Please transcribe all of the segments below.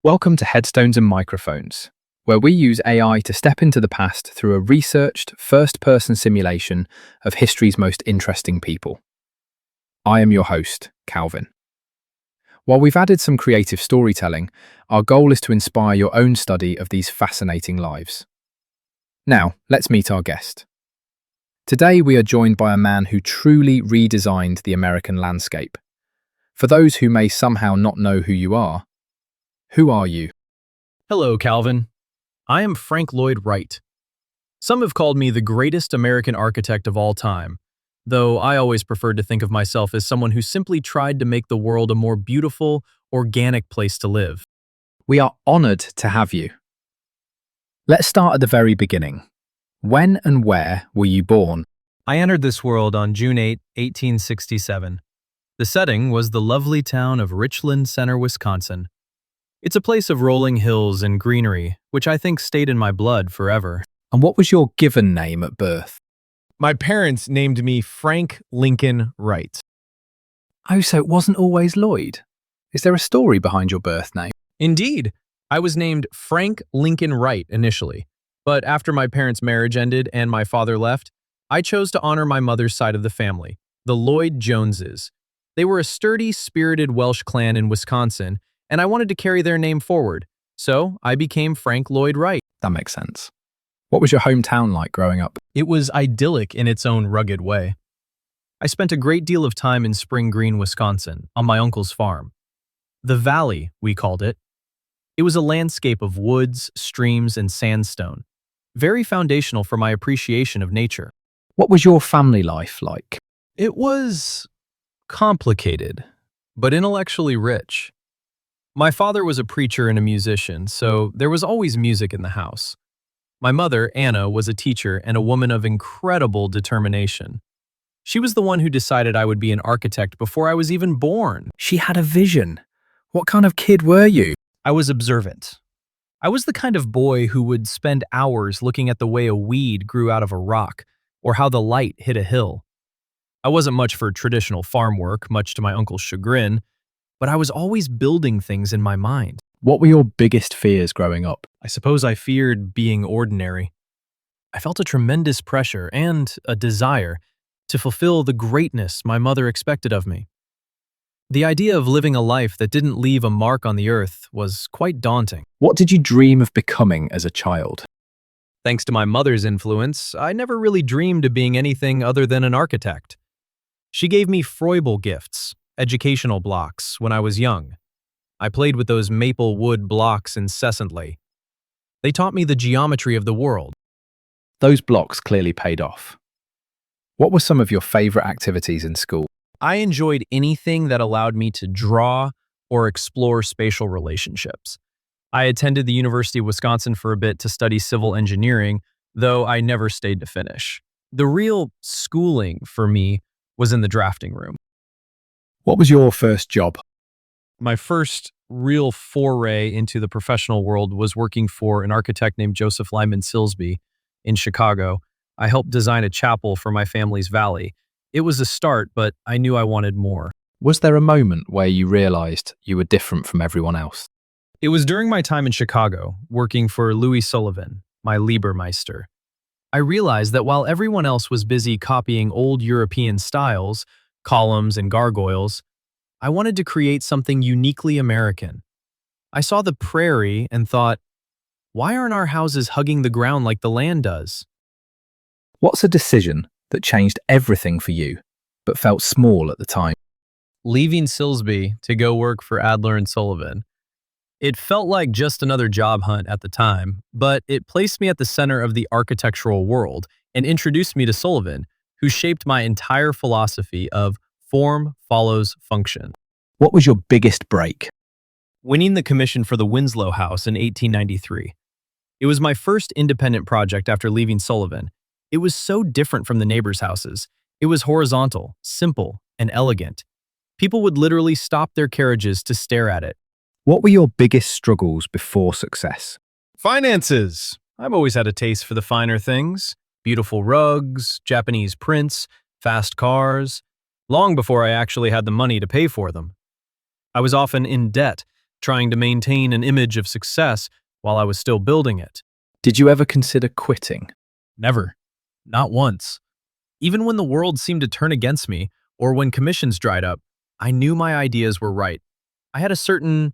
Welcome to Headstones and Microphones, where we use AI to step into the past through a researched, first-person simulation of history's most interesting people. I am your host, Calvin. While we've added some creative storytelling, our goal is to inspire your own study of these fascinating lives. Now, let's meet our guest. Today we are joined by a man who truly redesigned the American landscape. For those who may somehow not know who you are, who are you? Hello, Calvin. I am Frank Lloyd Wright. Some have called me the greatest American architect of all time, though I always preferred to think of myself as someone who simply tried to make the world a more beautiful, organic place to live. We are honored to have you. Let's start at the very beginning. When and where were you born? I entered this world on June 8, 1867. The setting was the lovely town of Richland Center, Wisconsin. It's a place of rolling hills and greenery, which I think stayed in my blood forever. And what was your given name at birth? My parents named me Frank Lincoln Wright. Oh, so it wasn't always Lloyd. Is there a story behind your birth name? Indeed, I was named Frank Lincoln Wright initially, but after my parents' marriage ended and my father left, I chose to honor my mother's side of the family, the Lloyd Joneses. They were a sturdy, spirited Welsh clan in Wisconsin, and I wanted to carry their name forward, so I became Frank Lloyd Wright. That makes sense. What was your hometown like growing up? It was idyllic in its own rugged way. I spent a great deal of time in Spring Green, Wisconsin, on my uncle's farm. The Valley, we called it. It was a landscape of woods, streams, and sandstone, very foundational for my appreciation of nature. What was your family life like? It was complicated, but intellectually rich. My father was a preacher and a musician, so there was always music in the house. My mother, Anna, was a teacher and a woman of incredible determination. She was the one who decided I would be an architect before I was even born. She had a vision. What kind of kid were you? I was observant. I was the kind of boy who would spend hours looking at the way a weed grew out of a rock or how the light hit a hill. I wasn't much for traditional farm work, much to my uncle's chagrin, but I was always building things in my mind. What were your biggest fears growing up? I suppose I feared being ordinary. I felt a tremendous pressure and a desire to fulfill the greatness my mother expected of me. The idea of living a life that didn't leave a mark on the earth was quite daunting. What did you dream of becoming as a child? Thanks to my mother's influence, I never really dreamed of being anything other than an architect. She gave me Freuble gifts, educational blocks, when I was young. I played with those maple wood blocks incessantly. They taught me the geometry of the world. Those blocks clearly paid off. What were some of your favorite activities in school? I enjoyed anything that allowed me to draw or explore spatial relationships. I attended the University of Wisconsin for a bit to study civil engineering, though I never stayed to finish. The real schooling for me was in the drafting room. What was your first job? My first real foray into the professional world was working for an architect named Joseph Lyman Silsby in Chicago. I helped design a chapel for my family's valley. It was a start, but I knew I wanted more. Was there a moment where you realized you were different from everyone else? It was during my time in Chicago, working for Louis Sullivan, my Liebermeister. I realized that while everyone else was busy copying old European styles, columns and gargoyles, I wanted to create something uniquely American. I saw the prairie and thought, why aren't our houses hugging the ground like the land does? What's a decision that changed everything for you, but felt small at the time? Leaving Silsby to go work for Adler and Sullivan. It felt like just another job hunt at the time, but it placed me at the center of the architectural world and introduced me to Sullivan, who shaped my entire philosophy of form follows function. What was your biggest break? Winning the commission for the Winslow House in 1893. It was my first independent project after leaving Sullivan. It was so different from the neighbors' houses. It was horizontal, simple, and elegant. People would literally stop their carriages to stare at it. What were your biggest struggles before success? Finances. I've always had a taste for the finer things. Beautiful rugs, Japanese prints, fast cars, long before I actually had the money to pay for them. I was often in debt, trying to maintain an image of success while I was still building it. Did you ever consider quitting? Never. Not once. Even when the world seemed to turn against me, or when commissions dried up, I knew my ideas were right. I had a certain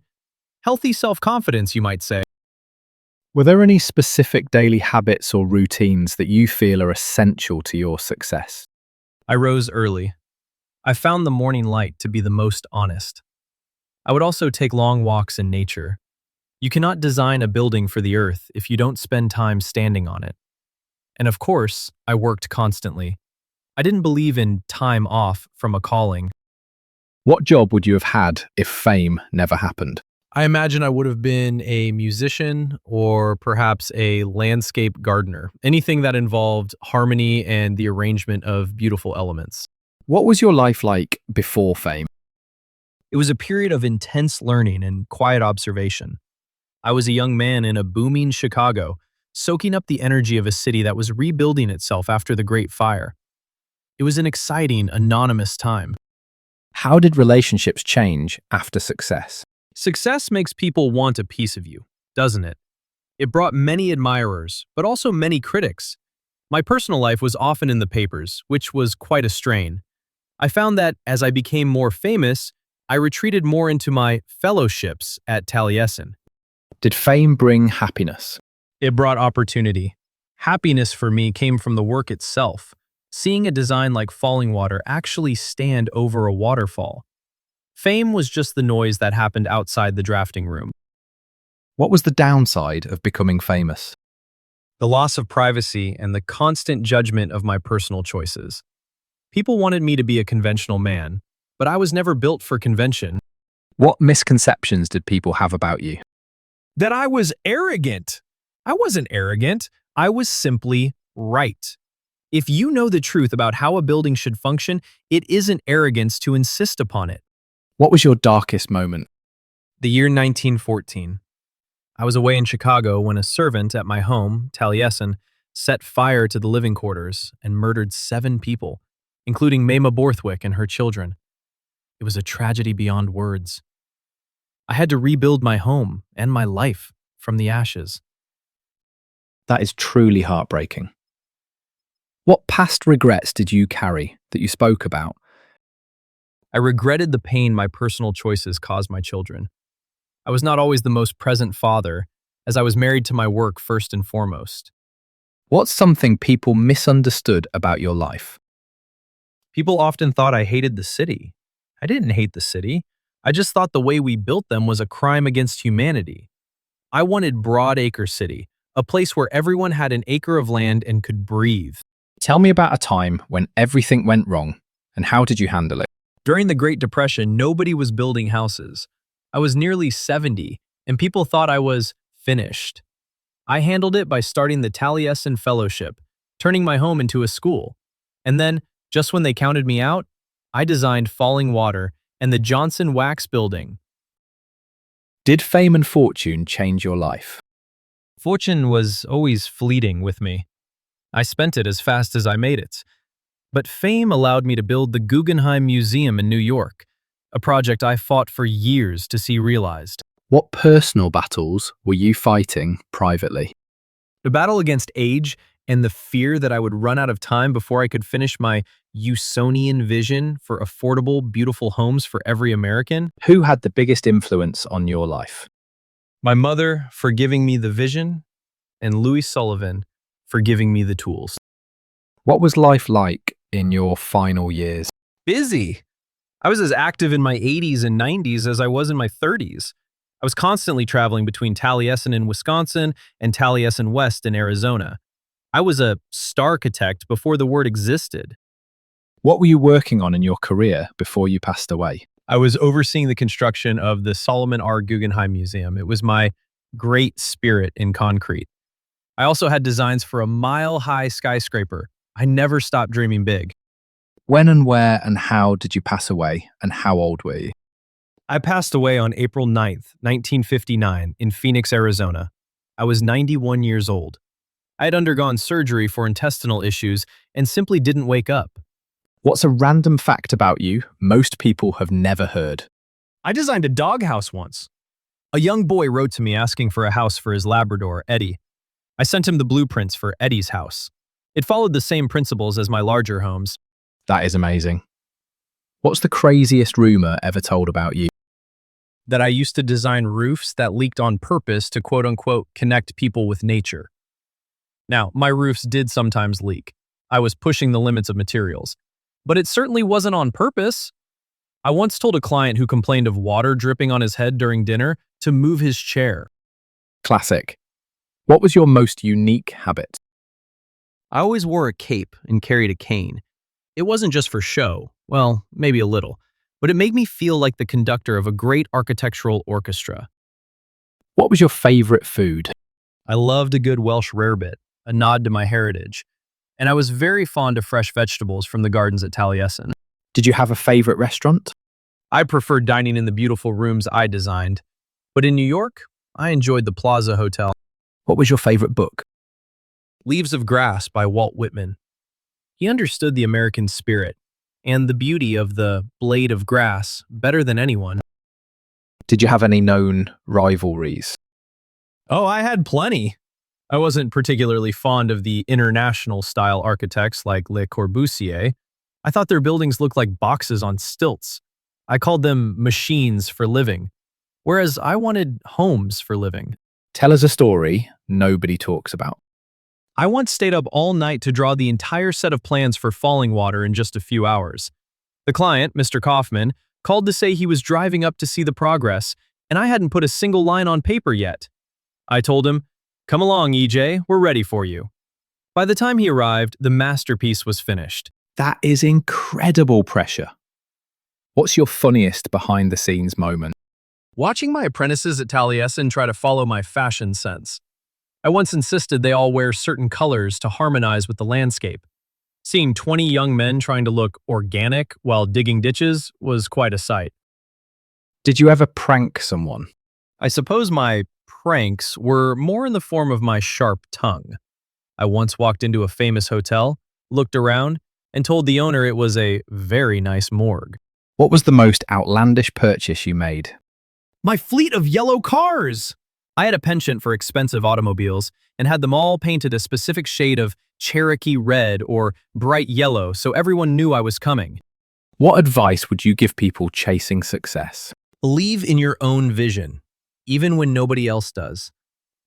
healthy self-confidence, you might say. Were there any specific daily habits or routines that you feel are essential to your success? I rose early. I found the morning light to be the most honest. I would also take long walks in nature. You cannot design a building for the earth if you don't spend time standing on it. And of course, I worked constantly. I didn't believe in time off from a calling. What job would you have had if fame never happened? I imagine I would have been a musician or perhaps a landscape gardener, anything that involved harmony and the arrangement of beautiful elements. What was your life like before fame? It was a period of intense learning and quiet observation. I was a young man in a booming Chicago, soaking up the energy of a city that was rebuilding itself after the Great Fire. It was an exciting, anonymous time. How did relationships change after success? Success makes people want a piece of you, doesn't it? It brought many admirers, but also many critics. My personal life was often in the papers, which was quite a strain. I found that as I became more famous, I retreated more into my fellowships at Taliesin. Did fame bring happiness? It brought opportunity. Happiness for me came from the work itself, seeing a design like falling water actually stand over a waterfall. Fame was just the noise that happened outside the drafting room. What was the downside of becoming famous? The loss of privacy and the constant judgment of my personal choices. People wanted me to be a conventional man, but I was never built for convention. What misconceptions did people have about you? That I was arrogant. I wasn't arrogant. I was simply right. If you know the truth about how a building should function, it isn't arrogance to insist upon it. What was your darkest moment? The year 1914. I was away in Chicago when a servant at my home, Taliesin, set fire to the living quarters and murdered 7 people, including Mama Borthwick and her children. It was a tragedy beyond words. I had to rebuild my home and my life from the ashes. That is truly heartbreaking. What past regrets did you carry that you spoke about? I regretted the pain my personal choices caused my children. I was not always the most present father, as I was married to my work first and foremost. What's something people misunderstood about your life? People often thought I hated the city. I didn't hate the city. I just thought the way we built them was a crime against humanity. I wanted Broadacre City, a place where everyone had an acre of land and could breathe. Tell me about a time when everything went wrong, and how did you handle it? During the Great Depression, nobody was building houses. I was nearly 70, and people thought I was finished. I handled it by starting the Taliesin Fellowship, turning my home into a school. And then, just when they counted me out, I designed Falling Water and the Johnson Wax Building. Did fame and fortune change your life? Fortune was always fleeting with me. I spent it as fast as I made it. But fame allowed me to build the Guggenheim Museum in New York, a project I fought for years to see realized. What personal battles were you fighting privately? The battle against age and the fear that I would run out of time before I could finish my Usonian vision for affordable, beautiful homes for every American. Who had the biggest influence on your life? My mother for giving me the vision, and Louis Sullivan for giving me the tools. What was life like in your final years? Busy. I was as active in my 80s and 90s as I was in my 30s. I was constantly traveling between Taliesin in Wisconsin and Taliesin West in Arizona. I was a starchitect before the word existed. What were you working on in your career before you passed away? I was overseeing the construction of the Solomon R. Guggenheim Museum. It was my great spirit in concrete. I also had designs for a mile-high skyscraper. I never stopped dreaming big. When and where and how did you pass away, and how old were you? I passed away on April 9th, 1959, in Phoenix, Arizona. I was 91 years old. I had undergone surgery for intestinal issues and simply didn't wake up. What's a random fact about you most people have never heard? I designed a doghouse once. A young boy wrote to me asking for a house for his Labrador, Eddie. I sent him the blueprints for Eddie's house. It followed the same principles as my larger homes. That is amazing. What's the craziest rumor ever told about you? That I used to design roofs that leaked on purpose to quote-unquote connect people with nature. Now, my roofs did sometimes leak. I was pushing the limits of materials. But it certainly wasn't on purpose. I once told a client who complained of water dripping on his head during dinner to move his chair. Classic. What was your most unique habit? I always wore a cape and carried a cane. It wasn't just for show, well, maybe a little, but it made me feel like the conductor of a great architectural orchestra. What was your favorite food? I loved a good Welsh rarebit, a nod to my heritage, and I was very fond of fresh vegetables from the gardens at Taliesin. Did you have a favorite restaurant? I preferred dining in the beautiful rooms I designed, but in New York, I enjoyed the Plaza Hotel. What was your favorite book? Leaves of Grass by Walt Whitman. He understood the American spirit and the beauty of the blade of grass better than anyone. Did you have any known rivalries? Oh, I had plenty. I wasn't particularly fond of the international style architects like Le Corbusier. I thought their buildings looked like boxes on stilts. I called them machines for living, whereas I wanted homes for living. Tell us a story nobody talks about. I once stayed up all night to draw the entire set of plans for Falling Water in just a few hours. The client, Mr. Kaufman, called to say he was driving up to see the progress, and I hadn't put a single line on paper yet. I told him, "Come along, EJ, we're ready for you." By the time he arrived, the masterpiece was finished. That is incredible pressure. What's your funniest behind-the-scenes moment? Watching my apprentices at Taliesin try to follow my fashion sense. I once insisted they all wear certain colors to harmonize with the landscape. Seeing 20 young men trying to look organic while digging ditches was quite a sight. Did you ever prank someone? I suppose my pranks were more in the form of my sharp tongue. I once walked into a famous hotel, looked around, and told the owner it was a very nice morgue. What was the most outlandish purchase you made? My fleet of yellow cars! I had a penchant for expensive automobiles and had them all painted a specific shade of Cherokee red or bright yellow so everyone knew I was coming. What advice would you give people chasing success? Believe in your own vision, even when nobody else does.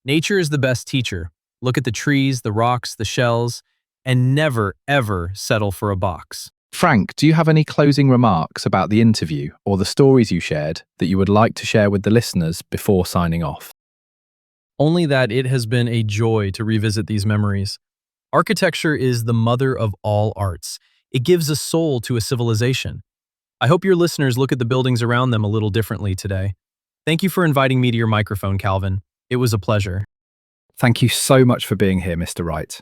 Nature is the best teacher. Look at the trees, the rocks, the shells, and never, ever settle for a box. Frank, do you have any closing remarks about the interview or the stories you shared that you would like to share with the listeners before signing off? Only that it has been a joy to revisit these memories. Architecture is the mother of all arts. It gives a soul to a civilization. I hope your listeners look at the buildings around them a little differently today. Thank you for inviting me to your microphone, Calvin. It was a pleasure. Thank you so much for being here, Mr. Wright.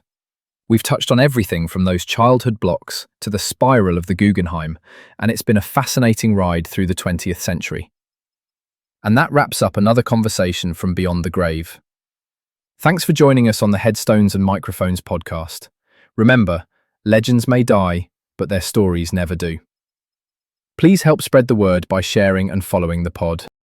We've touched on everything from those childhood blocks to the spiral of the Guggenheim, and it's been a fascinating ride through the 20th century. And that wraps up another conversation from Beyond the Grave. Thanks for joining us on the Headstones and Microphones podcast. Remember, legends may die, but their stories never do. Please help spread the word by sharing and following the pod.